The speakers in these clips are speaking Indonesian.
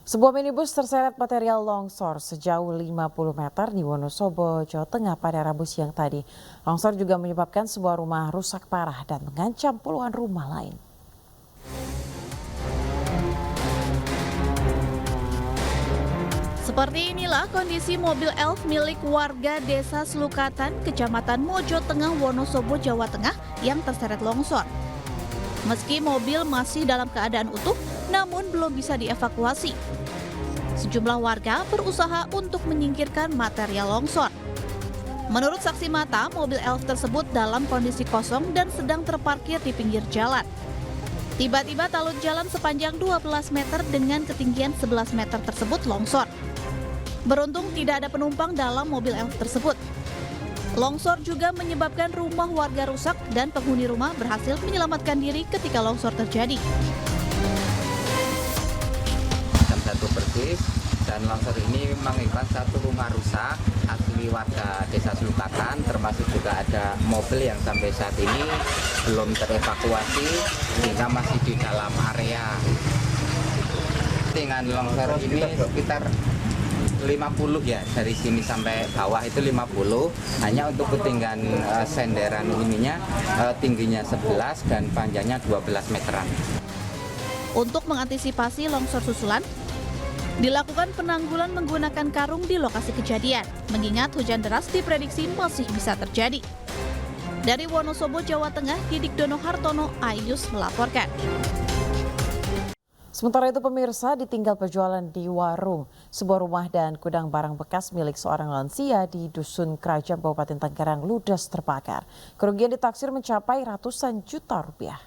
Sebuah minibus terseret material longsor sejauh 50 meter di Wonosobo, Jawa Tengah pada Rabu siang tadi. Longsor juga menyebabkan sebuah rumah rusak parah dan mengancam puluhan rumah lain. Seperti inilah kondisi mobil elf milik warga Desa Selukatan, Kecamatan Mojo Tengah, Wonosobo, Jawa Tengah yang terseret longsor. Meski mobil masih dalam keadaan utuh, namun belum bisa dievakuasi. Sejumlah warga berusaha untuk menyingkirkan material longsor. Menurut saksi mata, mobil elf tersebut dalam kondisi kosong dan sedang terparkir di pinggir jalan. Tiba-tiba talud jalan sepanjang 12 meter dengan ketinggian 11 meter tersebut longsor. Beruntung tidak ada penumpang dalam mobil elf tersebut. Longsor juga menyebabkan rumah warga rusak dan penghuni rumah berhasil menyelamatkan diri ketika longsor terjadi. Jam 1 persis dan longsor ini mengakibatkan satu rumah rusak asli warga Desa Selukatan, termasuk juga ada mobil yang sampai saat ini belum terevakuasi sehingga masih di dalam area. Dengan longsor ini sekitar 50 ya, dari sini sampai bawah itu 50, hanya untuk ketinggian senderan ininya tingginya 11 dan panjangnya 12 meteran. Untuk mengantisipasi longsor susulan, dilakukan penanggulan menggunakan karung di lokasi kejadian, mengingat hujan deras diprediksi masih bisa terjadi. Dari Wonosobo, Jawa Tengah, Didik Dono Hartono, Ayus melaporkan. Sementara itu pemirsa, ditinggal berjualan di warung, sebuah rumah dan gudang barang bekas milik seorang lansia di Dusun Kerajaan Kabupaten Tangerang ludes terbakar. Kerugian ditaksir mencapai ratusan juta rupiah.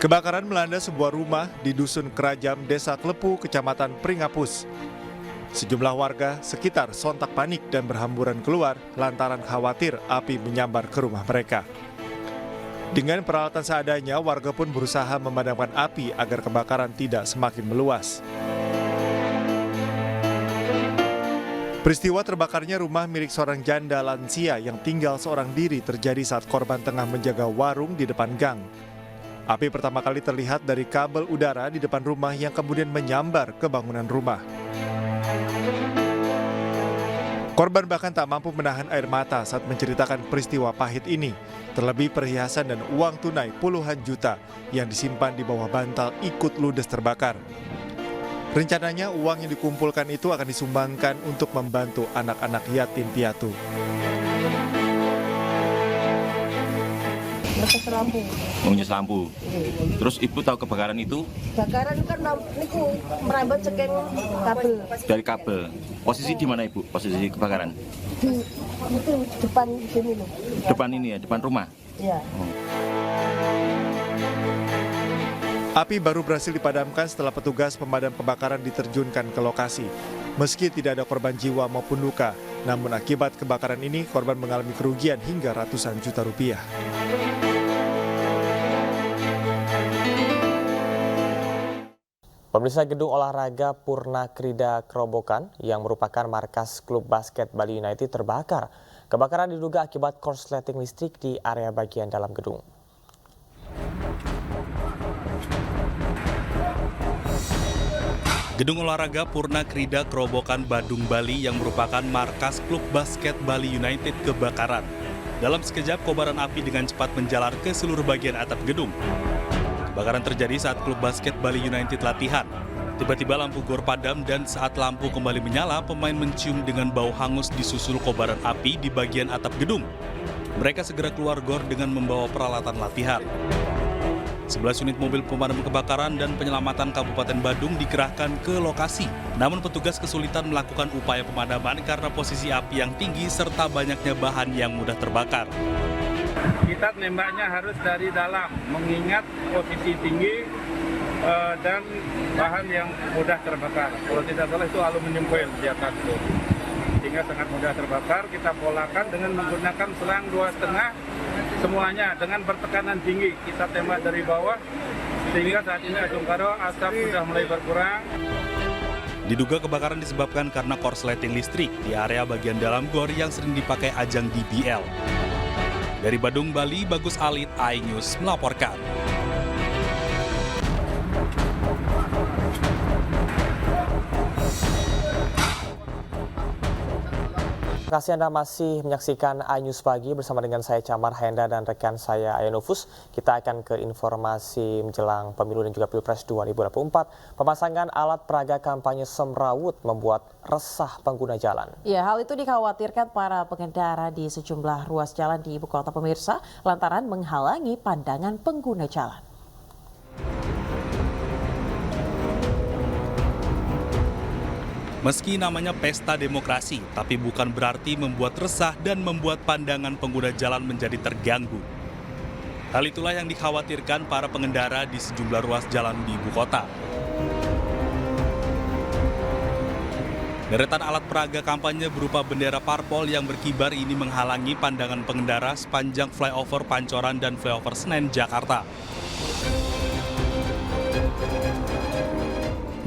Kebakaran melanda sebuah rumah di Dusun Kerajam, Desa Klepu, Kecamatan Pringapus. Sejumlah warga sekitar sontak panik dan berhamburan keluar lantaran khawatir api menyambar ke rumah mereka. Dengan peralatan seadanya, warga pun berusaha memadamkan api agar kebakaran tidak semakin meluas. Peristiwa terbakarnya rumah milik seorang janda lansia yang tinggal seorang diri terjadi saat korban tengah menjaga warung di depan gang. Api pertama kali terlihat dari kabel udara di depan rumah yang kemudian menyambar ke bangunan rumah. Korban bahkan tak mampu menahan air mata saat menceritakan peristiwa pahit ini. Terlebih perhiasan dan uang tunai puluhan juta yang disimpan di bawah bantal ikut ludes terbakar. Rencananya uang yang dikumpulkan itu akan disumbangkan untuk membantu anak-anak yatim piatu. Ngetes lampu. Mengenyes lampu. Terus ibu tahu kebakaran itu? Kebakaran kan niku merambat saking kabel. Dari kabel. Posisi di mana ibu? Posisi kebakaran? Di itu depan sini loh. Depan ini ya, depan rumah. Iya. Api baru berhasil dipadamkan setelah petugas pemadam kebakaran diterjunkan ke lokasi. Meski tidak ada korban jiwa maupun luka, namun akibat kebakaran ini korban mengalami kerugian hingga ratusan juta rupiah. Pemirsa, gedung olahraga Purna Krida Kerobokan yang merupakan markas klub basket Bali United terbakar. Kebakaran diduga akibat korsleting listrik di area bagian dalam gedung. Gedung olahraga Purna Krida Kerobokan Badung, Bali yang merupakan markas klub basket Bali United kebakaran. Dalam sekejap, kobaran api dengan cepat menjalar ke seluruh bagian atap gedung. Kebakaran terjadi saat klub basket Bali United latihan. Tiba-tiba lampu gor padam dan saat lampu kembali menyala, pemain mencium dengan bau hangus disusul kobaran api di bagian atap gedung. Mereka segera keluar gor dengan membawa peralatan latihan. 11 unit mobil pemadam kebakaran dan penyelamatan Kabupaten Badung dikerahkan ke lokasi. Namun petugas kesulitan melakukan upaya pemadaman karena posisi api yang tinggi serta banyaknya bahan yang mudah terbakar. Kita nembaknya harus dari dalam, mengingat posisi tinggi dan bahan yang mudah terbakar. Kalau tidak salah itu aluminium foil di atas itu, sehingga sangat mudah terbakar. Kita polakan dengan menggunakan selang 2,5 semuanya dengan bertekanan tinggi. Kita tembak dari bawah sehingga saat ini asap sudah mulai berkurang. Diduga kebakaran disebabkan karena korsleting listrik di area bagian dalam gor yang sering dipakai ajang DBL. Dari Badung, Bali, Bagus Alit, iNews melaporkan. Terima kasih Anda masih menyaksikan iNews Pagi bersama dengan saya Camar Henda dan rekan saya Ayanufus. Kita akan ke informasi menjelang pemilu dan juga Pilpres 2024. Pemasangan alat peraga kampanye semrawut membuat resah pengguna jalan. Ya, hal itu dikhawatirkan para pengendara di sejumlah ruas jalan di ibu kota pemirsa lantaran menghalangi pandangan pengguna jalan. Meski namanya pesta demokrasi, tapi bukan berarti membuat resah dan membuat pandangan pengguna jalan menjadi terganggu. Hal itulah yang dikhawatirkan para pengendara di sejumlah ruas jalan di ibu kota. Deretan alat peraga kampanye berupa bendera parpol yang berkibar ini menghalangi pandangan pengendara sepanjang flyover Pancoran dan flyover Senen, Jakarta.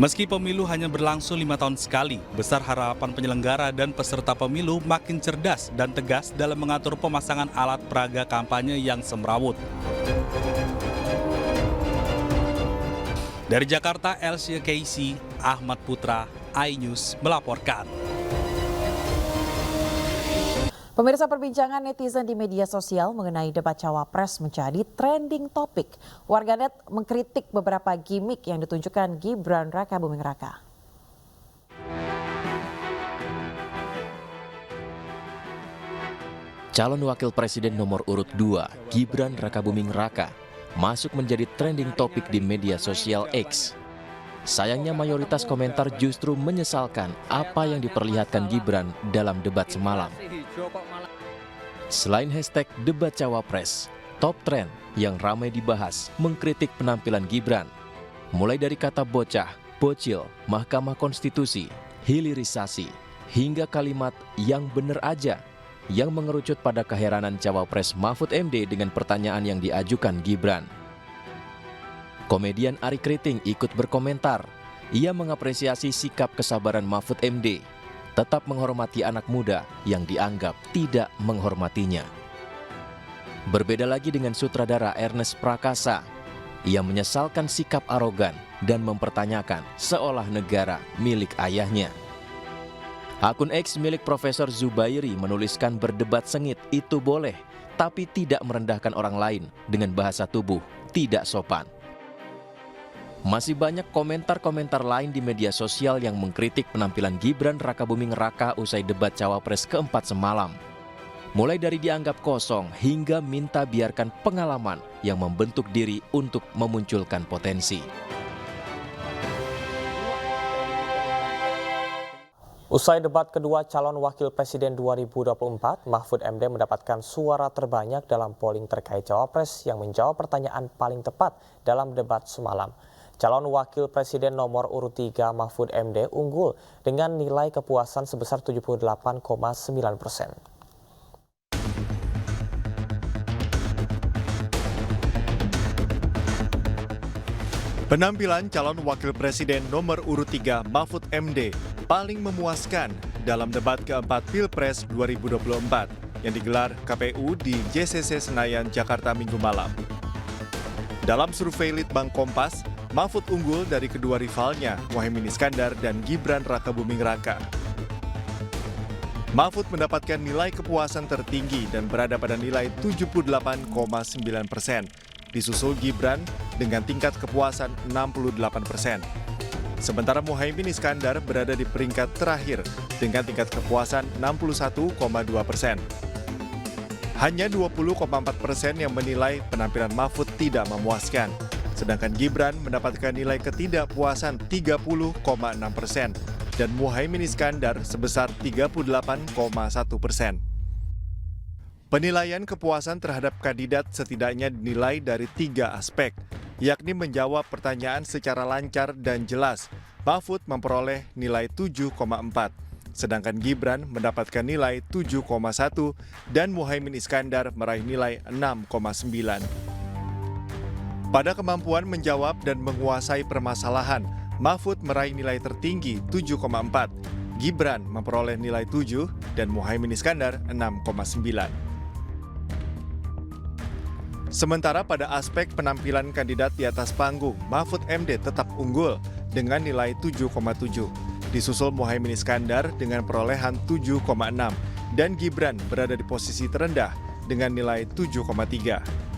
Meski pemilu hanya berlangsung 5 tahun sekali, besar harapan penyelenggara dan peserta pemilu makin cerdas dan tegas dalam mengatur pemasangan alat peraga kampanye yang semrawut. Dari Jakarta, Elsie Casey, Ahmad Putra, iNews melaporkan. Pemirsa, perbincangan netizen di media sosial mengenai debat Cawapres menjadi trending topik. Warganet mengkritik beberapa gimmick yang ditunjukkan Gibran Rakabuming Raka. Calon Wakil Presiden nomor urut 2, Gibran Rakabuming Raka, masuk menjadi trending topik di media sosial X. Sayangnya mayoritas komentar justru menyesalkan apa yang diperlihatkan Gibran dalam debat semalam. Selain hashtag debat Cawapres, top trend yang ramai dibahas mengkritik penampilan Gibran. Mulai dari kata bocah, bocil, Mahkamah Konstitusi, hilirisasi, hingga kalimat yang bener aja yang mengerucut pada keheranan Cawapres Mahfud MD dengan pertanyaan yang diajukan Gibran. Komedian Ari Kriting ikut berkomentar. Ia mengapresiasi sikap kesabaran Mahfud MD, tetap menghormati anak muda yang dianggap tidak menghormatinya. Berbeda lagi dengan sutradara Ernest Prakasa. Ia menyesalkan sikap arogan dan mempertanyakan seolah negara milik ayahnya. Akun X milik Profesor Zubairi menuliskan berdebat sengit itu boleh, tapi tidak merendahkan orang lain dengan bahasa tubuh tidak sopan. Masih banyak komentar-komentar lain di media sosial yang mengkritik penampilan Gibran Rakabuming Raka usai debat Cawapres keempat semalam. Mulai dari dianggap kosong hingga minta biarkan pengalaman yang membentuk diri untuk memunculkan potensi. Usai debat kedua calon wakil presiden 2024, Mahfud MD mendapatkan suara terbanyak dalam polling terkait Cawapres yang menjawab pertanyaan paling tepat dalam debat semalam. Calon wakil presiden nomor urut 3 Mahfud MD unggul dengan nilai kepuasan sebesar 78,9%. Penampilan calon wakil presiden nomor urut 3 Mahfud MD paling memuaskan dalam debat keempat Pilpres 2024 yang digelar KPU di JCC Senayan, Jakarta Minggu malam. Dalam survei Litbang Kompas, Mahfud unggul dari kedua rivalnya, Muhaimin Iskandar dan Gibran Rakabuming Raka. Mahfud mendapatkan nilai kepuasan tertinggi dan berada pada nilai 78,9%. Disusul Gibran dengan tingkat kepuasan 68%. Sementara Muhaimin Iskandar berada di peringkat terakhir dengan tingkat kepuasan 61,2%. Hanya 20,4% yang menilai penampilan Mahfud tidak memuaskan. Sedangkan Gibran mendapatkan nilai ketidakpuasan 30,6% dan Muhaimin Iskandar sebesar 38,1%. Penilaian kepuasan terhadap kandidat setidaknya dinilai dari 3 aspek, yakni menjawab pertanyaan secara lancar dan jelas. Mahfud memperoleh nilai 7,4, sedangkan Gibran mendapatkan nilai 7,1 dan Muhaimin Iskandar meraih nilai 6,9. Pada kemampuan menjawab dan menguasai permasalahan, Mahfud meraih nilai tertinggi 7,4, Gibran memperoleh nilai 7, dan Muhaimin Iskandar 6,9. Sementara pada aspek penampilan kandidat di atas panggung, Mahfud MD tetap unggul dengan nilai 7,7. Disusul Muhaimin Iskandar dengan perolehan 7,6 dan Gibran berada di posisi terendah dengan nilai 7,3.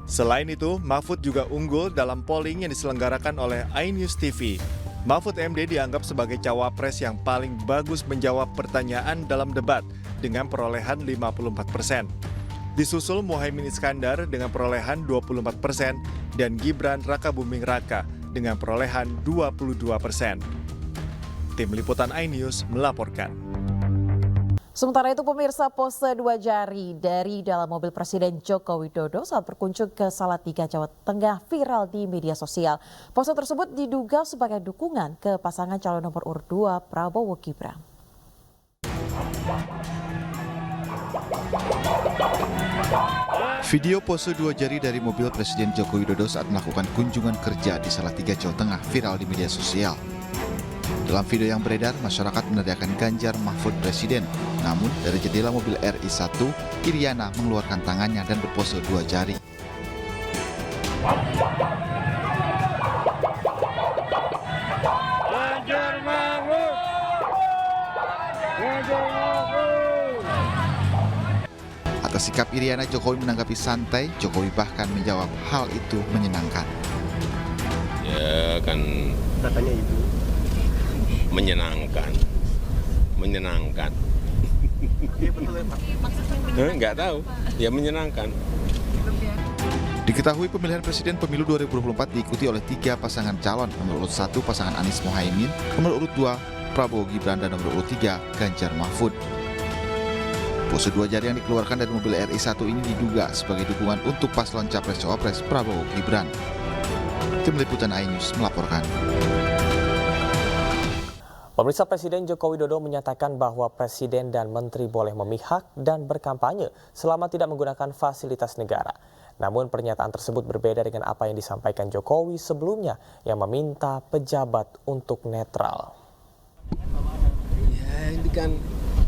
Selain itu, Mahfud juga unggul dalam polling yang diselenggarakan oleh iNews TV. Mahfud MD dianggap sebagai cawapres yang paling bagus menjawab pertanyaan dalam debat dengan perolehan 54%. Disusul Muhaimin Iskandar dengan perolehan 24% dan Gibran Rakabuming Raka dengan perolehan 22%. Tim Liputan iNews melaporkan. Sementara itu pemirsa, pose 2 jari dari dalam mobil Presiden Joko Widodo saat berkunjung ke Salatiga, Jawa Tengah viral di media sosial. Pose tersebut diduga sebagai dukungan ke pasangan calon nomor urut 2 Prabowo Gibran. Video pose 2 jari dari mobil Presiden Joko Widodo saat melakukan kunjungan kerja di Salatiga, Jawa Tengah viral di media sosial. Dalam video yang beredar, masyarakat meneriakan Ganjar Mahfud Presiden. Namun, dari jendela mobil RI1, Iriana mengeluarkan tangannya dan berpose 2 jari. Ganjar Mahfud! Ganjar Mahfud! Atas sikap Iriana, Jokowi menanggapi santai. Jokowi bahkan menjawab hal itu menyenangkan. Ya kan katanya itu menyenangkan. Iya betul ya Pak? Nggak tahu, ya menyenangkan. Diketahui pemilihan presiden pemilu 2024 diikuti oleh 3 pasangan calon. Nomor urut 1 pasangan Anies Muhaimin, nomor urut 2 Prabowo Gibran, dan nomor urut 3 Ganjar Mahfud. Pose 2 jari yang dikeluarkan dari mobil RI1 ini diduga sebagai dukungan untuk paslon Capres-Cawapres Prabowo Gibran. Tim Liputan iNews melaporkan. Pemirsa, Presiden Joko Widodo menyatakan bahwa Presiden dan Menteri boleh memihak dan berkampanye selama tidak menggunakan fasilitas negara. Namun pernyataan tersebut berbeda dengan apa yang disampaikan Jokowi sebelumnya yang meminta pejabat untuk netral. Ya ini kan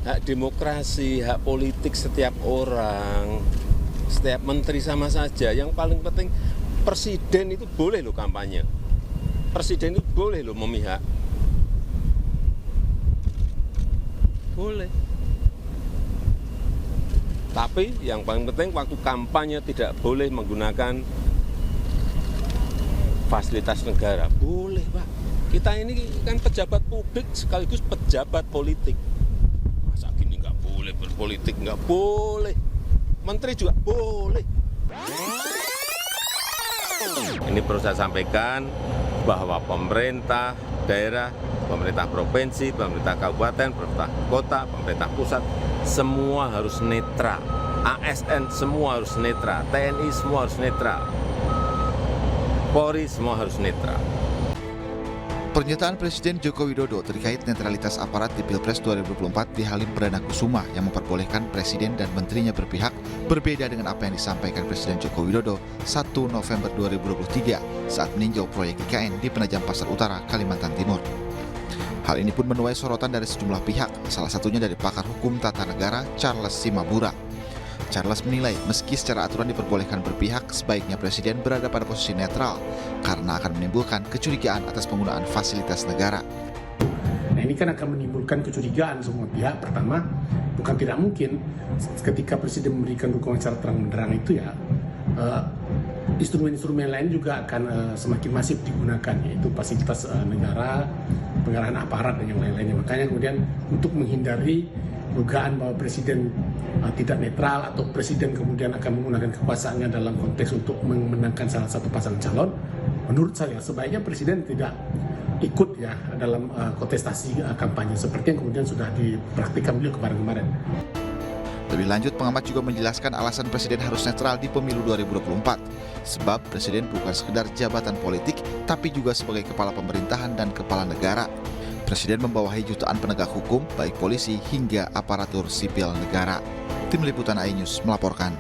hak demokrasi, hak politik setiap orang, setiap menteri sama saja. Yang paling penting Presiden itu boleh loh kampanye. Presiden itu boleh loh memihak. Boleh. Tapi yang paling penting waktu kampanye tidak boleh menggunakan fasilitas negara. Boleh, Pak. Kita ini kan pejabat publik sekaligus pejabat politik. Masa gini nggak boleh berpolitik? Nggak boleh. Menteri juga boleh. Ini perlu saya sampaikan bahwa pemerintah daerah, pemerintah provinsi, pemerintah kabupaten, pemerintah kota, pemerintah pusat, semua harus netral. ASN semua harus netral, TNI semua harus netral, Polri semua harus netral. Pernyataan Presiden Joko Widodo terkait netralitas aparat di Pilpres 2024 di Halim Perdana Kusuma yang memperbolehkan Presiden dan menterinya berpihak berbeda dengan apa yang disampaikan Presiden Joko Widodo 1 November 2023 saat meninjau proyek IKN di Penajam Pasar Utara, Kalimantan Timur. Hal ini pun menuai sorotan dari sejumlah pihak, salah satunya dari pakar hukum tata negara Charles Simabura. Charles menilai meski secara aturan diperbolehkan berpihak, sebaiknya Presiden berada pada posisi netral karena akan menimbulkan kecurigaan atas penggunaan fasilitas negara. Nah ini kan akan menimbulkan kecurigaan semua pihak. Pertama, bukan tidak mungkin ketika Presiden memberikan dukungan secara terang-benderang itu ya, instrumen-instrumen lain juga akan semakin masif digunakan, yaitu fasilitas negara, pengarahan aparat dan yang lain-lainnya. Makanya kemudian untuk menghindari dugaan bahwa Presiden tidak netral atau Presiden kemudian akan menggunakan kekuasaannya dalam konteks untuk memenangkan salah satu pasangan calon, menurut saya sebaiknya Presiden tidak ikut ya dalam kontestasi kampanye seperti yang kemudian sudah dipraktikkan beliau kemarin-kemarin. Lebih lanjut, pengamat juga menjelaskan alasan Presiden harus netral di pemilu 2024. Sebab Presiden bukan sekedar jabatan politik, tapi juga sebagai kepala pemerintahan dan kepala negara. Presiden membawahi jutaan penegak hukum, baik polisi hingga aparatur sipil negara. Tim Liputan iNews melaporkan.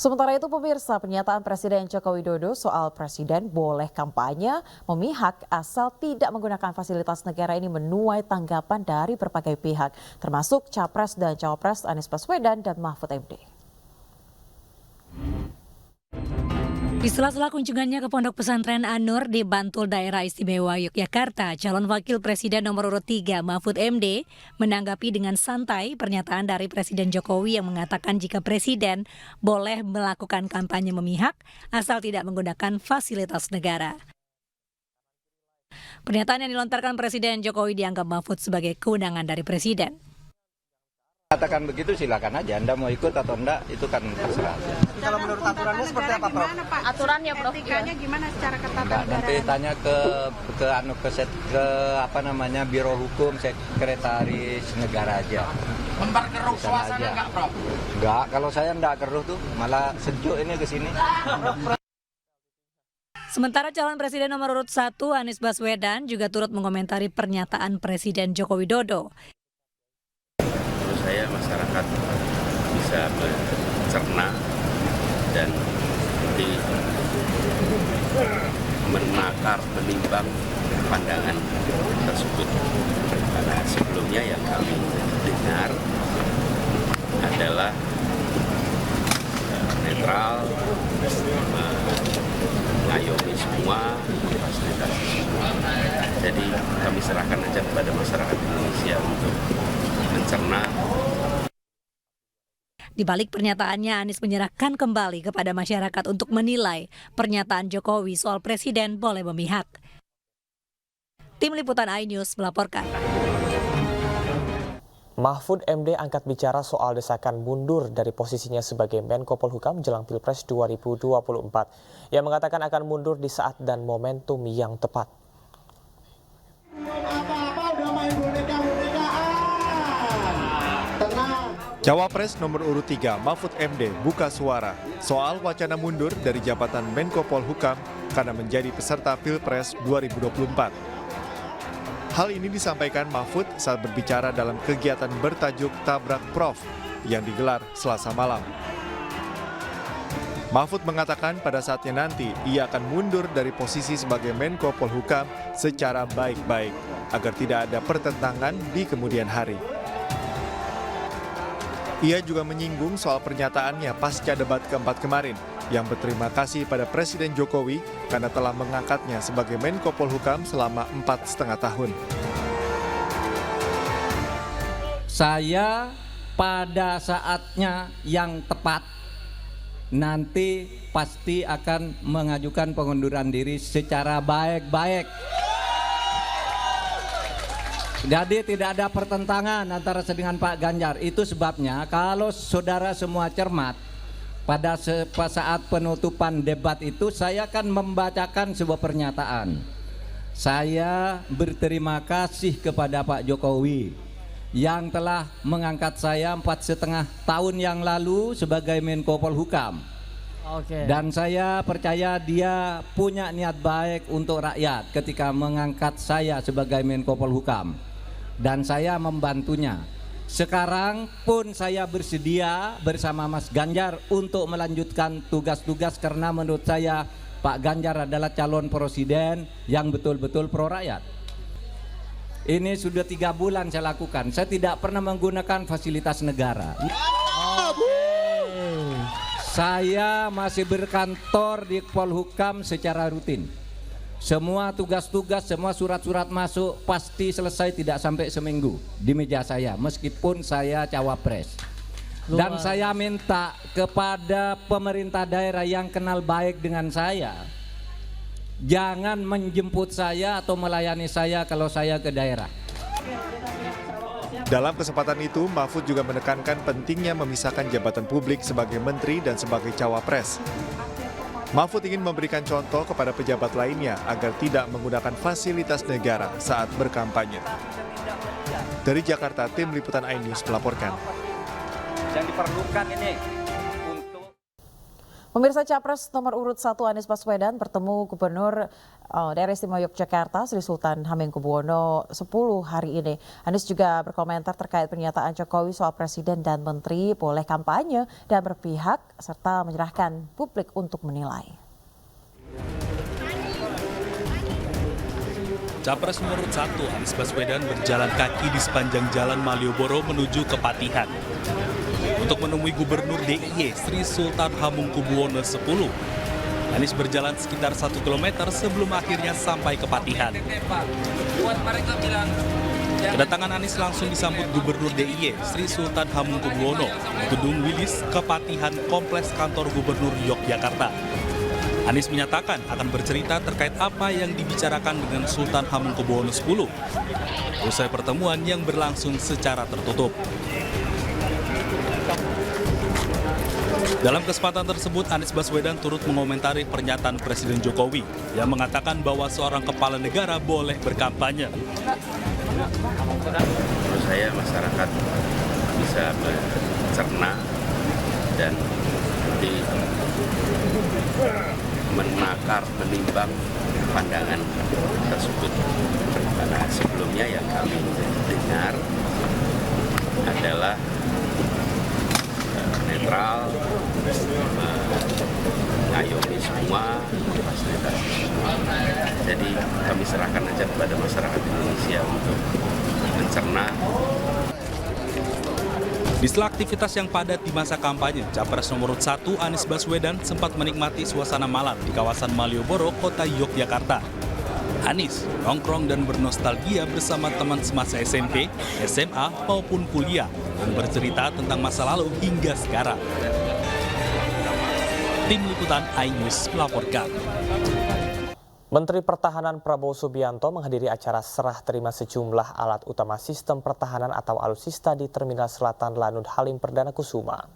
Sementara itu pemirsa, pernyataan Presiden Joko Widodo soal presiden boleh kampanye memihak asal tidak menggunakan fasilitas negara ini menuai tanggapan dari berbagai pihak, termasuk Capres dan Cawapres Anies Baswedan dan Mahfud MD. Di sela-sela kunjungannya ke Pondok Pesantren An-Nur di Bantul Daerah Istimewa Yogyakarta, calon wakil presiden nomor urut 3 Mahfud MD menanggapi dengan santai pernyataan dari Presiden Jokowi yang mengatakan jika presiden boleh melakukan kampanye memihak asal tidak menggunakan fasilitas negara. Pernyataan yang dilontarkan Presiden Jokowi dianggap Mahfud sebagai kewenangan dari presiden. Katakan begitu silakan aja, Anda mau ikut atau enggak itu kan terserah. Kalau menurut aturannya seperti apa, Prof? Aturannya, Prof. Etikanya gimana secara ketatanegaraan? Nanti tanya ke Biro Hukum Sekretaris Negara aja. Memperkeruh suasana enggak, Prof? Enggak, kalau saya enggak keruh tuh, malah sejuk ini ke sini. Sementara calon presiden nomor urut 1 Anies Baswedan juga turut mengomentari pernyataan Presiden Joko Widodo. Saya masyarakat bisa mencerna dan menakar, menimbang pandangan tersebut. Karena sebelumnya yang kami dengar adalah netral, mengayomi semua, fasilitasi semua. Jadi kami serahkan aja kepada masyarakat Indonesia untuk mencerna. Di balik pernyataannya, Anies menyerahkan kembali kepada masyarakat untuk menilai pernyataan Jokowi soal presiden boleh memihak. Tim Liputan iNews melaporkan. Mahfud MD angkat bicara soal desakan mundur dari posisinya sebagai Menko Polhukam jelang Pilpres 2024. Ia mengatakan akan mundur di saat dan momentum yang tepat. Cawapres nomor urut 3 Mahfud MD buka suara soal wacana mundur dari jabatan Menko Polhukam karena menjadi peserta Pilpres 2024. Hal ini disampaikan Mahfud saat berbicara dalam kegiatan bertajuk Tabrak Prof yang digelar Selasa malam. Mahfud mengatakan pada saatnya nanti ia akan mundur dari posisi sebagai Menko Polhukam secara baik-baik agar tidak ada pertentangan di kemudian hari. Ia juga menyinggung soal pernyataannya pasca debat keempat kemarin yang berterima kasih pada Presiden Jokowi karena telah mengangkatnya sebagai Menko Polhukam selama 4,5 tahun. Saya pada saatnya yang tepat nanti pasti akan mengajukan pengunduran diri secara baik-baik. Jadi tidak ada pertentangan antara saya dengan Pak Ganjar. Itu sebabnya kalau saudara semua cermat, pada saat penutupan debat itu saya akan membacakan sebuah pernyataan. Saya berterima kasih kepada Pak Jokowi yang telah mengangkat saya 4,5 tahun yang lalu sebagai Menko Polhukam. Dan saya percaya dia punya niat baik untuk rakyat ketika mengangkat saya sebagai Menko Polhukam. Dan saya membantunya. Sekarang pun saya bersedia bersama Mas Ganjar untuk melanjutkan tugas-tugas karena menurut saya Pak Ganjar adalah calon presiden yang betul-betul pro rakyat. Ini sudah 3 bulan saya lakukan. Saya tidak pernah menggunakan fasilitas negara. Saya masih berkantor di Polhukam secara rutin. Semua tugas-tugas, semua surat-surat masuk pasti selesai tidak sampai seminggu di meja saya, meskipun saya cawapres. Dan saya minta kepada pemerintah daerah yang kenal baik dengan saya, jangan menjemput saya atau melayani saya kalau saya ke daerah. Dalam kesempatan itu, Mahfud juga menekankan pentingnya memisahkan jabatan publik sebagai menteri dan sebagai cawapres. Mahfud ingin memberikan contoh kepada pejabat lainnya agar tidak menggunakan fasilitas negara saat berkampanye. Dari Jakarta, Tim Liputan iNews melaporkan. Yang diperlukan ini Pemirsa, Capres nomor urut 1 Anies Baswedan bertemu Gubernur Daerah Istimewa Yogyakarta Sri Sultan Hamengkubuwono 10 hari ini. Anies juga berkomentar terkait pernyataan Jokowi soal Presiden dan Menteri boleh kampanye dan berpihak serta menyerahkan publik untuk menilai. Capres nomor urut 1 Anies Baswedan berjalan kaki di sepanjang Jalan Malioboro menuju ke Patihan untuk menemui Gubernur DIY Sri Sultan Hamengkubuwono X. Anies berjalan sekitar 1 km sebelum akhirnya sampai ke Patihan. Kedatangan Anies langsung disambut Gubernur DIY Sri Sultan Hamengkubuwono di Gedung Wilis Kepatihan Kompleks Kantor Gubernur Yogyakarta. Anies menyatakan akan bercerita terkait apa yang dibicarakan dengan Sultan Hamengkubuwono X usai pertemuan yang berlangsung secara tertutup. Dalam kesempatan tersebut, Anies Baswedan turut mengomentari pernyataan Presiden Jokowi yang mengatakan bahwa seorang kepala negara boleh berkampanye. Menurut saya masyarakat bisa mencerna dan menakar, menimbang pandangan tersebut. Karena sebelumnya yang kami dengar adalah netral, mengayomi semua fasilitas. Jadi kami serahkan aja kepada masyarakat Indonesia untuk mencerna. Di sela aktivitas yang padat di masa kampanye, Capres nomor 1 Anies Baswedan sempat menikmati suasana malam di kawasan Malioboro, Kota Yogyakarta. Anies nongkrong dan bernostalgia bersama teman semasa SMP, SMA maupun kuliah dan bercerita tentang masa lalu hingga sekarang. Tim Liputan iNews melaporkan. Menteri Pertahanan Prabowo Subianto menghadiri acara serah terima sejumlah alat utama sistem pertahanan atau alutsista di Terminal Selatan Lanut Halim Perdana Kusuma.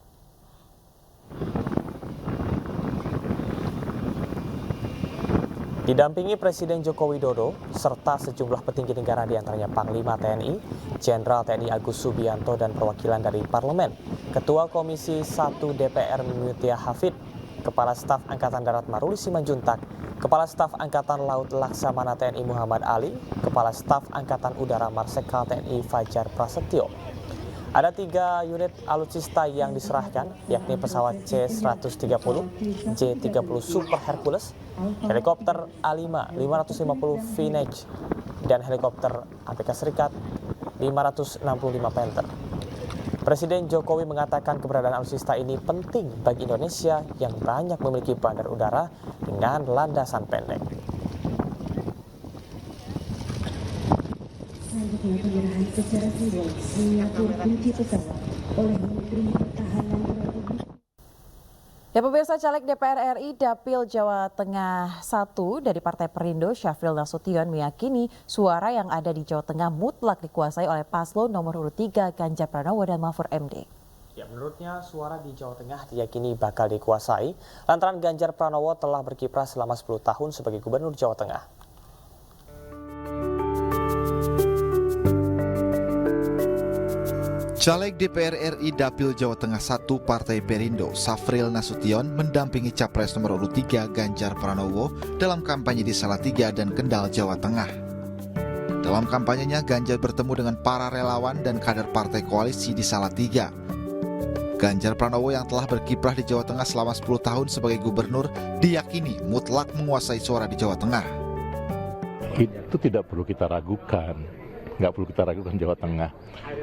Didampingi Presiden Joko Widodo serta sejumlah petinggi negara diantaranya Panglima TNI, Jenderal TNI Agus Subianto dan perwakilan dari Parlemen, Ketua Komisi 1 DPR Mutia Hafid, Kepala Staf Angkatan Darat Maruli Simanjuntak, Kepala Staf Angkatan Laut Laksamana TNI Muhammad Ali, Kepala Staf Angkatan Udara Marsikal TNI Fajar Prasetyo. Ada 3 unit alutsista yang diserahkan, yakni pesawat C-130, J-30 Super Hercules, helikopter A-5 550 VNH, dan helikopter Amerika Serikat 565 Panther. Presiden Jokowi mengatakan keberadaan alutsista ini penting bagi Indonesia yang banyak memiliki bandar udara dengan landasan pendek. Selanjutnya penyerahan secara simbolis miniatur kunci pesawat oleh Menteri Pertahanan Republik. Ya, pemirsa, caleg DPR RI Dapil Jawa Tengah 1 dari Partai Perindo Syafril Nasution meyakini suara yang ada di Jawa Tengah mutlak dikuasai oleh paslon nomor urut 3 Ganjar Pranowo dan Mahfud MD. Ya, menurutnya suara di Jawa Tengah diyakini bakal dikuasai lantaran Ganjar Pranowo telah berkiprah selama 10 tahun sebagai Gubernur Jawa Tengah. Caleg DPR RI Dapil Jawa Tengah 1 Partai Perindo Syafril Nasution mendampingi Capres nomor urut 3 Ganjar Pranowo dalam kampanye di Salatiga dan Kendal, Jawa Tengah. Dalam kampanyenya, Ganjar bertemu dengan para relawan dan kader partai koalisi di Salatiga. Ganjar Pranowo yang telah berkiprah di Jawa Tengah selama 10 tahun sebagai gubernur diyakini mutlak menguasai suara di Jawa Tengah. Itu tidak perlu kita ragukan. Nggak perlu kita ragukan Jawa Tengah.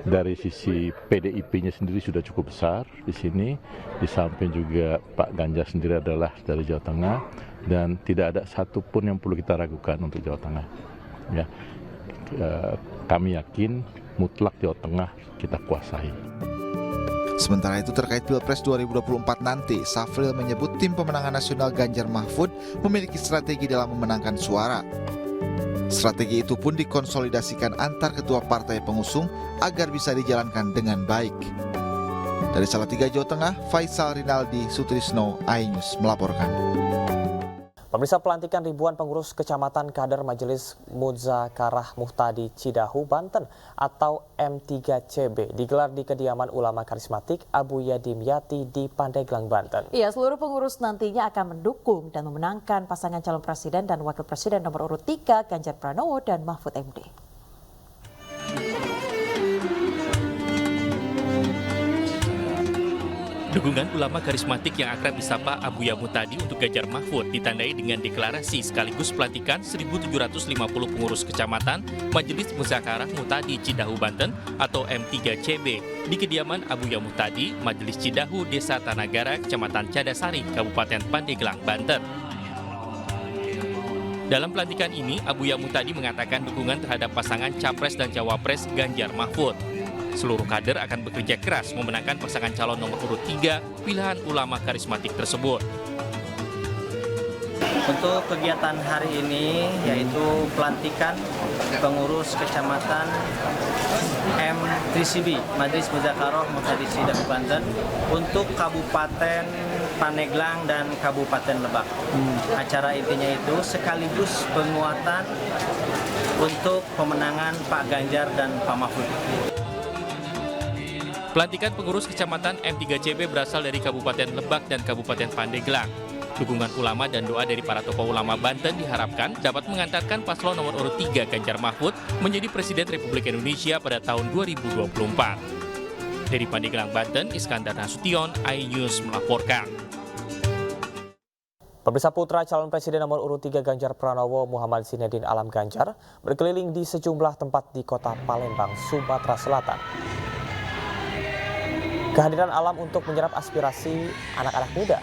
Dari sisi PDIP-nya sendiri sudah cukup besar di sini. Di samping juga Pak Ganjar sendiri adalah dari Jawa Tengah. Dan tidak ada satupun yang perlu kita ragukan untuk Jawa Tengah. Ya, kami yakin mutlak Jawa Tengah kita kuasai. Sementara itu terkait Pilpres 2024 nanti, Syafril menyebut tim pemenangan nasional Ganjar Mahfud memiliki strategi dalam memenangkan suara. Strategi itu pun dikonsolidasikan antar ketua partai pengusung agar bisa dijalankan dengan baik. Dari Salatiga, Jawa Tengah, Faisal Rinaldi Sutrisno, iNews melaporkan. Pemirsa, pelantikan ribuan pengurus kecamatan kader Majelis Muzakarah Muhtadi Cidahu, Banten atau M3CB digelar di kediaman ulama karismatik Abu Yadim Yati di Pandeglang, Banten. Iya, seluruh pengurus nantinya akan mendukung dan memenangkan pasangan calon presiden dan wakil presiden nomor urut 3 Ganjar Pranowo dan Mahfud MD. Dukungan ulama karismatik yang akrab disapa Abu Yadim Yati untuk Ganjar Mahfud ditandai dengan deklarasi sekaligus pelantikan 1.750 pengurus kecamatan Majelis Muzakarah Muhtadi Cidahu, Banten atau M3CB di kediaman Abu Yadim Yati, Majelis Cidahu, Desa Tanagara, Kecamatan Cadasari, Kabupaten Pandeglang, Banten. Dalam pelantikan ini, Abu Yadim Yati mengatakan dukungan terhadap pasangan Capres dan Cawapres Ganjar Mahfud. Seluruh kader akan bekerja keras memenangkan pasangan calon nomor urut 3 pilihan ulama karismatik tersebut. Untuk kegiatan hari ini yaitu pelantikan pengurus kecamatan M3CB Majelis Muzakarah Muhtadi Cidahu, Banten untuk Kabupaten Pandeglang dan Kabupaten Lebak. Acara intinya itu sekaligus penguatan untuk pemenangan Pak Ganjar dan Pak Mahfud. Pelantikan pengurus kecamatan M3CB berasal dari Kabupaten Lebak dan Kabupaten Pandeglang. Dukungan ulama dan doa dari para tokoh ulama Banten diharapkan dapat mengantarkan paslon nomor urut 3 Ganjar Mahfud menjadi Presiden Republik Indonesia pada tahun 2024. Dari Pandeglang, Banten, Iskandar Nasution, iNews melaporkan. Pemirsa, putra calon presiden nomor urut 3 Ganjar Pranowo Muhammad Zinedine Alam Ganjar berkeliling di sejumlah tempat di kota Palembang, Sumatera Selatan. Kehadiran Alam untuk menyerap aspirasi anak-anak muda.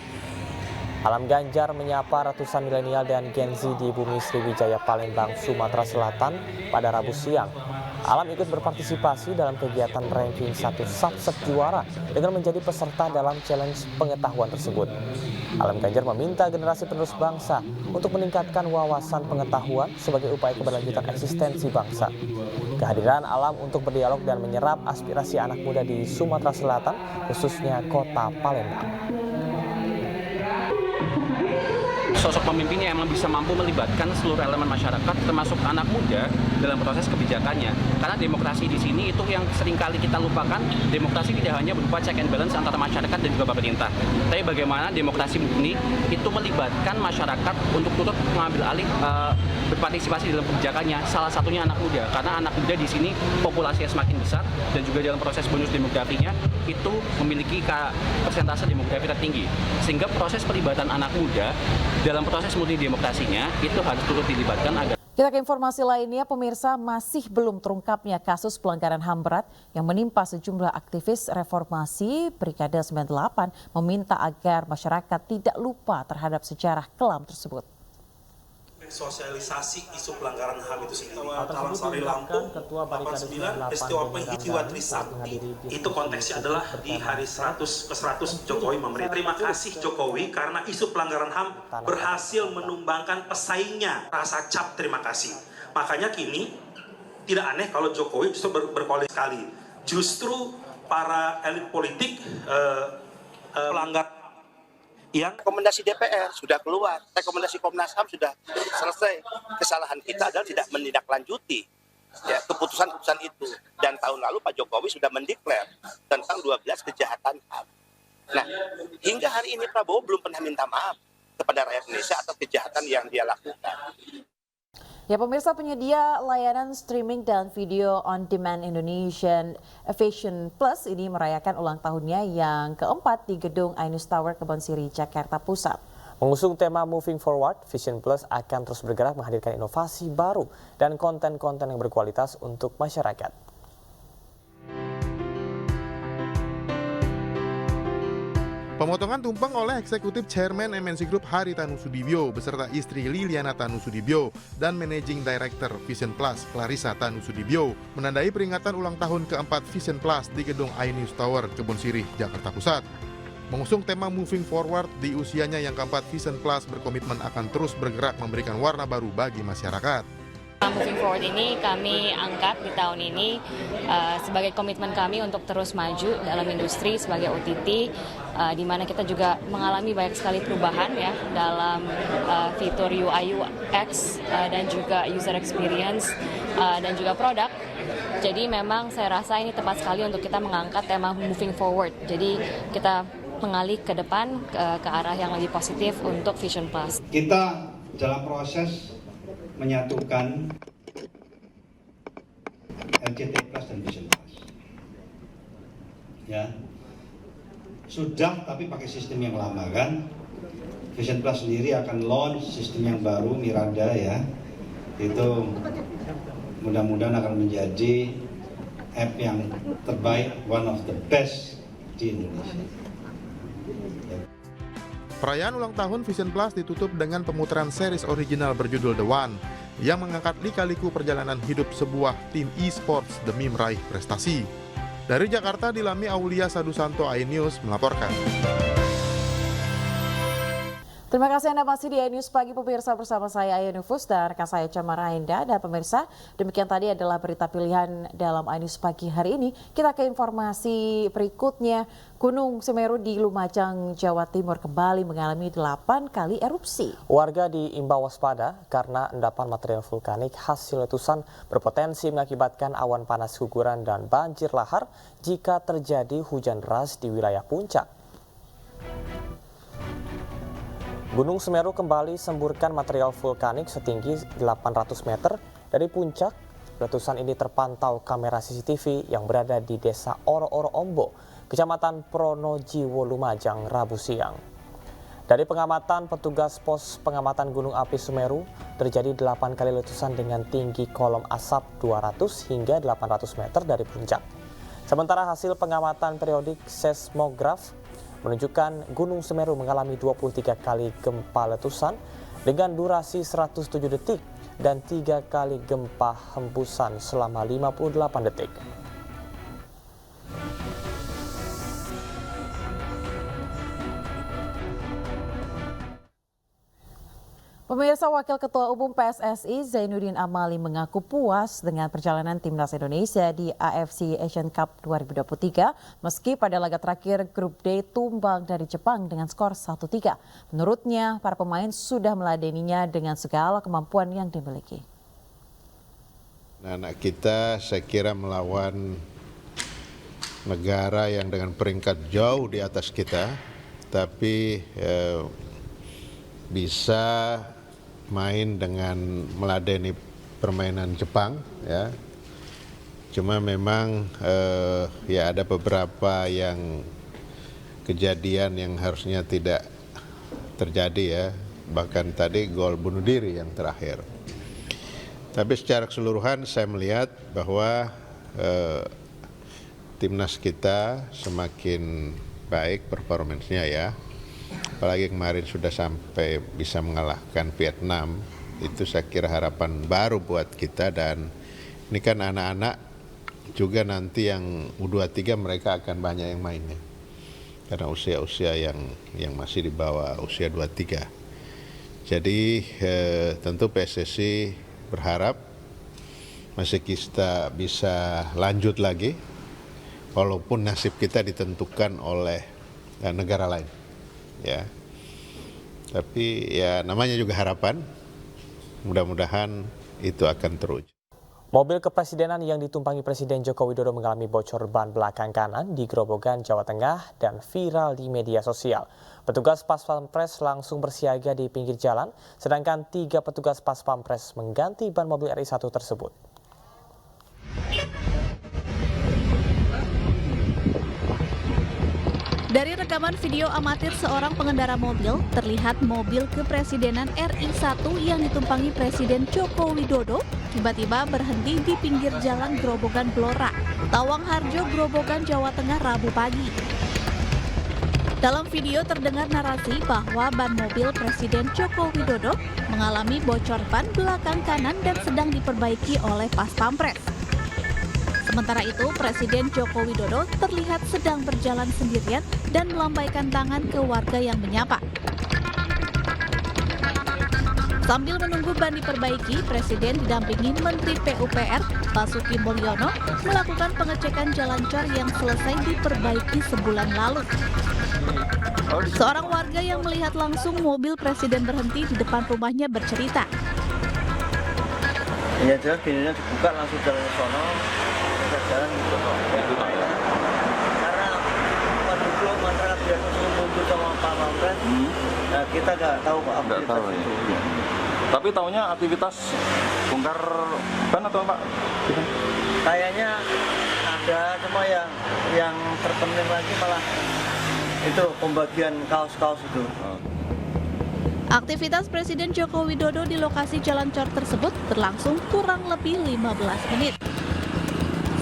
Alam Ganjar menyapa ratusan milenial dan Gen Z di bumi Sriwijaya Palembang, Sumatera Selatan pada Rabu siang. Alam ikut berpartisipasi dalam kegiatan ranking 1 Sapsep Juara dengan menjadi peserta dalam challenge pengetahuan tersebut. Alam Ganjar meminta generasi penerus bangsa untuk meningkatkan wawasan pengetahuan sebagai upaya keberlanjutan eksistensi bangsa. Kehadiran Alam untuk berdialog dan menyerap aspirasi anak muda di Sumatera Selatan, khususnya kota Palembang. Sosok pemimpinnya yang bisa mampu melibatkan seluruh elemen masyarakat, termasuk anak muda dalam proses kebijakannya. Karena demokrasi di sini itu yang seringkali kita lupakan, demokrasi tidak hanya berupa check and balance antara masyarakat dan juga pemerintah. Tapi bagaimana demokrasi murni itu melibatkan masyarakat untuk turut mengambil alih berpartisipasi dalam kebijakannya. Salah satunya anak muda, karena anak muda di sini populasinya semakin besar dan juga dalam proses bonus demografinya itu memiliki persentase demografi tertinggi. Sehingga proses pelibatan anak muda dalam proses murni demokrasinya itu harus turut dilibatkan agar. Kita ke informasi lainnya, pemirsa, masih belum terungkapnya kasus pelanggaran HAM berat yang menimpa sejumlah aktivis reformasi Brigade 98 meminta agar masyarakat tidak lupa terhadap sejarah kelam tersebut. Sosialisasi isu pelanggaran HAM itu sendiri. Talang-Sari Lampung, 89, peristiwa penghijiwa Trisakti, itu konteksnya adalah di hari 100 ke 100 Jokowi memerintah. Terima kasih Jokowi karena isu pelanggaran HAM berhasil menumbangkan pesaingnya. Rasa cap terima kasih. Makanya kini tidak aneh kalau Jokowi justru berkoalisi sekali. Justru para elit politik pelanggar yang rekomendasi DPR sudah keluar, rekomendasi Komnas HAM sudah selesai. Kesalahan kita adalah tidak menindaklanjuti ya keputusan-keputusan itu. Dan tahun lalu Pak Jokowi sudah mendeklar tentang 12 kejahatan HAM. Nah, hingga hari ini Prabowo belum pernah minta maaf kepada rakyat Indonesia atas kejahatan yang dia lakukan. Ya, pemirsa, penyedia layanan streaming dan video on demand Indonesian Vision Plus ini merayakan ulang tahunnya yang keempat di gedung iNews Tower Kebonsiri, Jakarta Pusat. Mengusung tema Moving Forward, Vision Plus akan terus bergerak menghadirkan inovasi baru dan konten-konten yang berkualitas untuk masyarakat. Pemotongan tumpeng oleh Eksekutif Chairman MNC Group Haritanu Sudibyo beserta istri Liliana Tanu Sudibyo dan Managing Director Vision Plus Clarissa Tanu Sudibyo menandai peringatan ulang tahun keempat Vision Plus di gedung iNews Tower Kebonsiri, Jakarta Pusat. Mengusung tema Moving Forward, di usianya yang keempat Vision Plus berkomitmen akan terus bergerak memberikan warna baru bagi masyarakat. Moving Forward ini kami angkat di tahun ini sebagai komitmen kami untuk terus maju dalam industri sebagai OTT, di mana kita juga mengalami banyak sekali perubahan ya dalam fitur UI UX dan juga user experience dan juga produk. Jadi memang saya rasa ini tepat sekali untuk kita mengangkat tema Moving Forward. Jadi kita mengalih ke depan ke arah yang lebih positif untuk Vision Plus. Kita dalam proses menyatukan LCT Plus dan Vision Plus. Ya. Sudah tapi pakai sistem yang lama kan. Vision Plus sendiri akan launch sistem yang baru Miranda ya. Itu mudah-mudahan akan menjadi app yang terbaik, one of the best di Indonesia. Perayaan ulang tahun Vision Plus ditutup dengan pemutaran series original berjudul The One yang mengangkat lika-liku perjalanan hidup sebuah tim e-sports demi meraih prestasi. Dari Jakarta, Dilami Aulia Sadusanto, iNews melaporkan. Terima kasih Anda masih di iNews Pagi pemirsa, bersama saya Ayah Nufus dan rekan saya Camara Ainda. Dan pemirsa, demikian tadi adalah berita pilihan dalam iNews Pagi hari ini. Kita ke informasi berikutnya. Gunung Semeru di Lumajang, Jawa Timur kembali mengalami 8 kali erupsi. Warga diimbau waspada karena endapan material vulkanik hasil letusan berpotensi mengakibatkan awan panas guguran dan banjir lahar jika terjadi hujan deras di wilayah puncak. Gunung Semeru kembali semburkan material vulkanik setinggi 800 meter dari puncak. Letusan ini terpantau kamera CCTV yang berada di Desa Oro-Oro Ombo, Kecamatan Pronojiwo, Lumajang, Rabu siang. Dari pengamatan petugas pos pengamatan Gunung Api Semeru, terjadi 8 kali letusan dengan tinggi kolom asap 200 hingga 800 meter dari puncak. Sementara hasil pengamatan periodik seismograf menunjukkan Gunung Semeru mengalami 23 kali gempa letusan dengan durasi 107 detik dan 3 kali gempa hembusan selama 58 detik. Pemirsa, Wakil Ketua Umum PSSI Zainuddin Amali mengaku puas dengan perjalanan Timnas Indonesia di AFC Asian Cup 2023 meski pada laga terakhir Grup D tumbang dari Jepang dengan skor 1-3. Menurutnya, para pemain sudah meladeninya dengan segala kemampuan yang dimiliki. Anak kita saya kira melawan negara yang dengan peringkat jauh di atas kita, tapi bisa main dengan meladeni permainan Jepang ya. Cuma memang ya ada beberapa yang kejadian yang harusnya tidak terjadi ya. Bahkan tadi gol bunuh diri yang terakhir. Tapi secara keseluruhan saya melihat bahwa timnas kita semakin baik performancenya ya. Apalagi kemarin sudah sampai bisa mengalahkan Vietnam, itu saya kira harapan baru buat kita. Dan ini kan anak-anak juga nanti yang U23 mereka akan banyak yang mainnya karena usia-usia yang masih di bawah usia 23. Jadi tentu PSSI berharap masih kita bisa lanjut lagi walaupun nasib kita ditentukan oleh negara lain. Ya, tapi ya namanya juga harapan, mudah-mudahan itu akan terwujud. Mobil kepresidenan yang ditumpangi Presiden Joko Widodo mengalami bocor ban belakang kanan di Grobogan, Jawa Tengah dan viral di media sosial. Petugas Pas Pampres langsung bersiaga di pinggir jalan, sedangkan 3 petugas Pas Pampres mengganti ban mobil RI1 tersebut. Dari rekaman video amatir seorang pengendara mobil, terlihat mobil kepresidenan RI1 yang ditumpangi Presiden Joko Widodo tiba-tiba berhenti di pinggir jalan Grobogan Blora, Tawang Harjo, Grobogan, Jawa Tengah, Rabu pagi. Dalam video terdengar narasi bahwa ban mobil Presiden Joko Widodo mengalami bocor ban belakang kanan dan sedang diperbaiki oleh Pas Pampres. Sementara itu, Presiden Joko Widodo terlihat sedang berjalan sendirian dan melambaikan tangan ke warga yang menyapa. Sambil menunggu ban diperbaiki, Presiden didampingi Menteri PUPR Basuki Mulyono melakukan pengecekan jalan cor yang selesai diperbaiki sebulan lalu. Seorang warga yang melihat langsung mobil Presiden berhenti di depan rumahnya bercerita. Ya jelas pintunya dibuka langsung jalan ke sono, jalan gitu kok. Karena penduduk masyarakat biasa kumpul sama Pak Mampres, nah kita nggak tahu Pak aktivitas itu. Ya. Tapi tahunya aktivitas bongkar ban atau Pak? Kayaknya ada, cuma yang terpenting lagi malah itu pembagian kaos-kaos itu. Aktivitas Presiden Joko Widodo di lokasi jalan cor tersebut berlangsung kurang lebih 15 menit.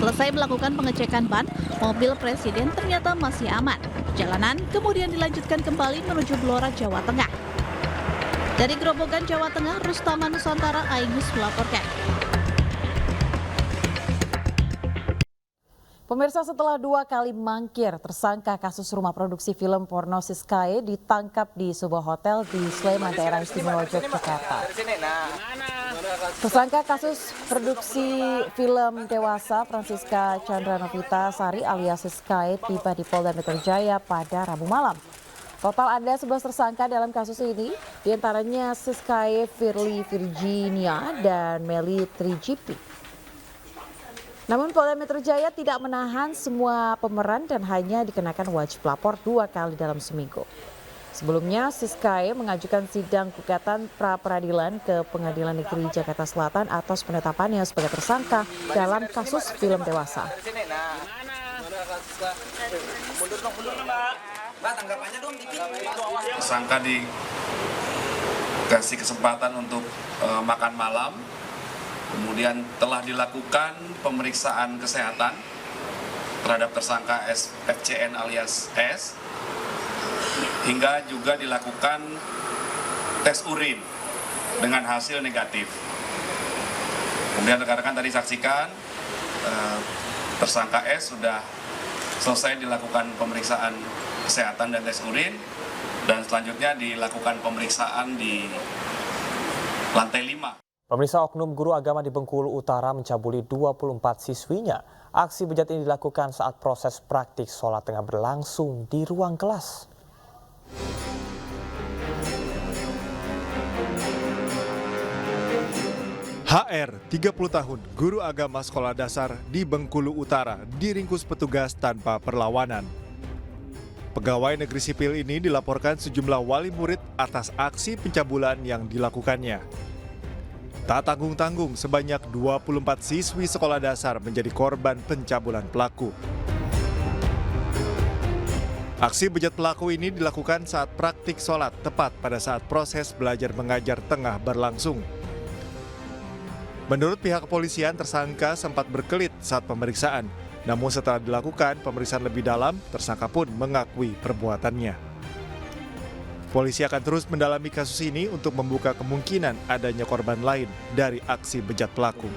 Selesai melakukan pengecekan ban, mobil Presiden ternyata masih aman. Perjalanan kemudian dilanjutkan kembali menuju Blora, Jawa Tengah. Dari Grobogan, Jawa Tengah, Rustama Nusantara, Ainus melaporkan. Pemirsa, setelah 2 kali mangkir, tersangka kasus rumah produksi film porno Siskae ditangkap di sebuah hotel di Sleman, daerah istimewa Yogyakarta. Tersangka kasus produksi film dewasa Francisca Chandra Novita Sari alias Siskae tiba di Polda Metro Jaya pada Rabu malam. Total ada 11 tersangka dalam kasus ini, diantaranya Siskae Firly Virginia dan Meli Trijipi. Namun Polda Metro Jaya tidak menahan semua pemeran dan hanya dikenakan wajib lapor 2 kali dalam seminggu. Sebelumnya, Siskae mengajukan sidang gugatan pra-peradilan ke Pengadilan Negeri Jakarta Selatan atas penetapannya sebagai tersangka dalam kasus film dewasa. Tersangka dikasih kesempatan untuk makan malam. Kemudian telah dilakukan pemeriksaan kesehatan terhadap tersangka FCN alias S, hingga juga dilakukan tes urin dengan hasil negatif. Kemudian rekan-rekan tadi saksikan tersangka S sudah selesai dilakukan pemeriksaan kesehatan dan tes urin, dan selanjutnya dilakukan pemeriksaan di lantai 5. Pemirsa, oknum guru agama di Bengkulu Utara mencabuli 24 siswinya. Aksi bejat ini dilakukan saat proses praktik sholat tengah berlangsung di ruang kelas. HR, 30 tahun, guru agama sekolah dasar di Bengkulu Utara, diringkus petugas tanpa perlawanan. Pegawai negeri sipil ini dilaporkan sejumlah wali murid atas aksi pencabulan yang dilakukannya. Tak tanggung-tanggung, sebanyak 24 siswi sekolah dasar menjadi korban pencabulan pelaku. Aksi bejat pelaku ini dilakukan saat praktik sholat, tepat pada saat proses belajar mengajar tengah berlangsung. Menurut pihak kepolisian, tersangka sempat berkelit saat pemeriksaan. Namun setelah dilakukan pemeriksaan lebih dalam, tersangka pun mengakui perbuatannya. Polisi akan terus mendalami kasus ini untuk membuka kemungkinan adanya korban lain dari aksi bejat pelaku.